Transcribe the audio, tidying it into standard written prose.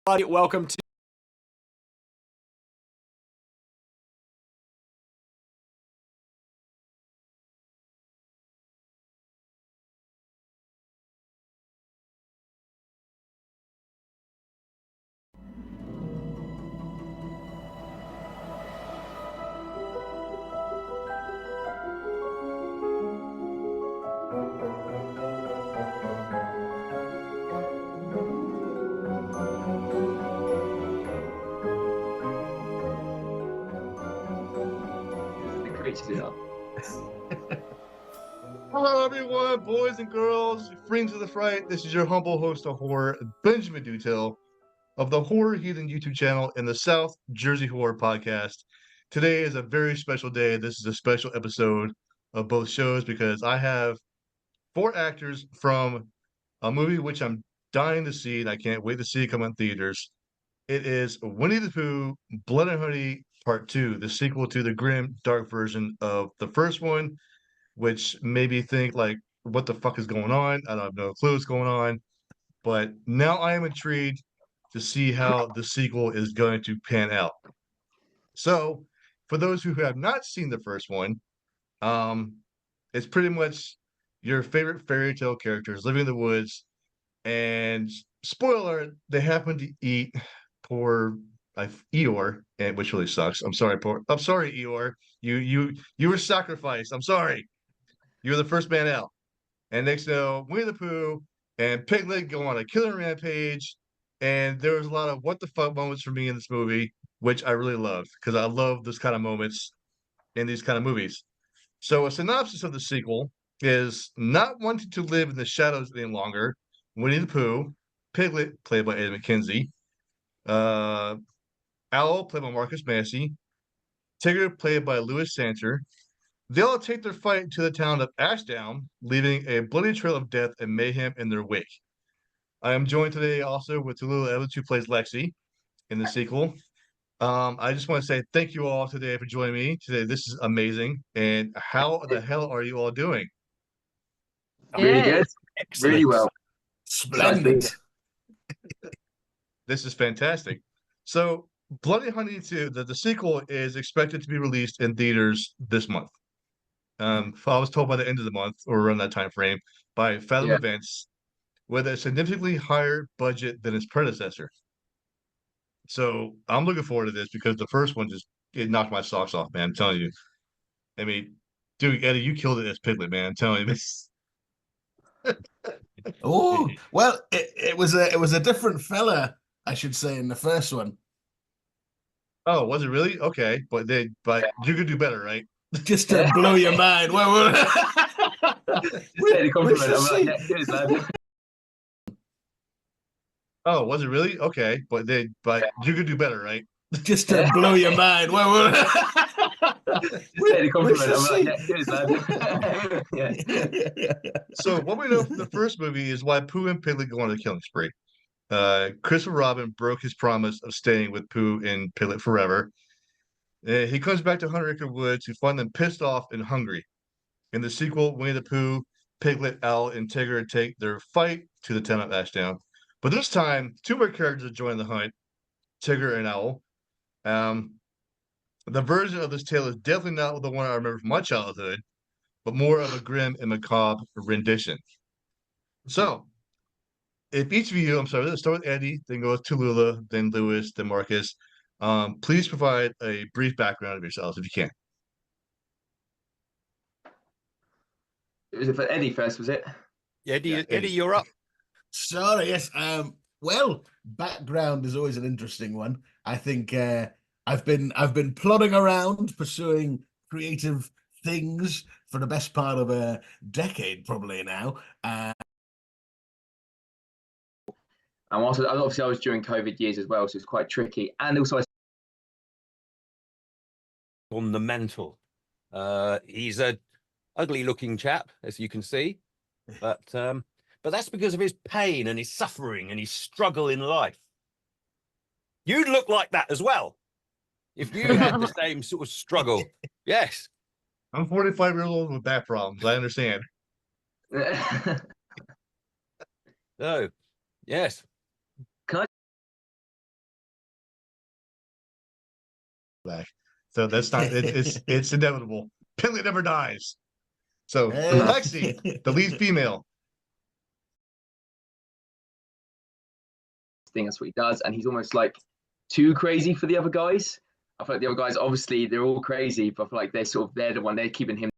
Welcome to Hello, everyone, boys and girls, friends of the fright. This is your humble host of horror, Benjamin Dutel, of the Horror Heathen YouTube channel and the South Jersey Horror Podcast. Today is a very special day. This is a special episode of both shows because I have 4 actors from a movie which I'm dying to see, and I can't wait to see it come in theaters. It is Winnie the Pooh, Blood and Honey Part 2, the sequel to the grim, dark version of the first one, which made me think, like, what the fuck is going on? I don't have no clue what's going on. But now I am intrigued to see how the sequel is going to pan out. So, for those who have not seen the first one, um, it's pretty much your favorite fairy tale characters living in the woods, and spoiler, they happen to eat poor Eeyore, and which really sucks. I'm sorry, Eeyore. You were sacrificed. I'm sorry. You were the first man out. And next, you know, Winnie the Pooh and Piglet go on a killing rampage. And there was a lot of what the fuck moments for me in this movie, which I really loved because I love those kind of moments in these kind of movies. So, a synopsis of the sequel is not wanting to live in the shadows any longer. Winnie the Pooh, Piglet, played by Ed McKenzie, uh, Owl, played by Marcus Massey, Tigger, played by Louis Santer. They all take their fight to the town of Ashdown, leaving a bloody trail of death and mayhem in their wake. I am joined today also with Tallulah Evans, who plays Lexi in the sequel. I just want to say thank you all today for joining me today. This is amazing. And how the hell are you all doing? Really good. excellent. Really well. Splendid. This is fantastic. So, Bloody Honey 2, the sequel is expected to be released in theaters this month. I was told by the end of the month or around that time frame by Fathom Events, with a significantly higher budget than its predecessor. So I'm looking forward to this because the first one it knocked my socks off, man. I'm telling you. I mean, dude, Eddie, you killed it as Piglet, man. I'm telling you this. Oh, well, it was a different fella, I should say, in the first one. Oh, was it really? Okay, but you could do better, right? Just to blow your mind. Well, Take the compliment. I'm like, yeah, cheers, lad. Oh, was it really? Okay, but you could do better, right? Just to blow your mind. Well, Take the compliment. I'm like, yeah, cheers, lad. Yeah. So what we know from the first movie is why Pooh and Piglet go on a killing spree. Christopher Robin broke his promise of staying with Pooh and Piglet forever. He comes back to Hunter Acre Woods to find them pissed off and hungry. In the sequel, Winnie the Pooh, Piglet, Owl, and Tigger take their fight to the town of Ashdown. But this time, 2 more characters join the hunt, Tigger and Owl. The version of this tale is definitely not the one I remember from my childhood, but more of a grim and macabre rendition. So, if each of you, I'm sorry, let's start with Eddie, then go with Tallulah, then Louis, then Marcus. Please provide a brief background of yourselves if you can. Was it for Eddie first, was it? Eddie, you're up. sorry, yes. Well, background is always an interesting one. I think I've been plodding around pursuing creative things for the best part of a decade, probably now. And also, obviously, I was during COVID years as well, so it's quite tricky. And also, On the mental. He's a ugly-looking chap, as you can see, but that's because of his pain and his suffering and his struggle in life. You'd look like that as well if you had the same sort of struggle. Yes. I'm 45 years old with back problems. I understand. Oh, yes. back. So that's not it's inevitable. Penley never dies. So Hey. Lexi, the lead female. Thing, that's what he does, and he's almost like too crazy for the other guys. I feel like the other guys, obviously, they're all crazy, but I feel like they're the one, they're keeping him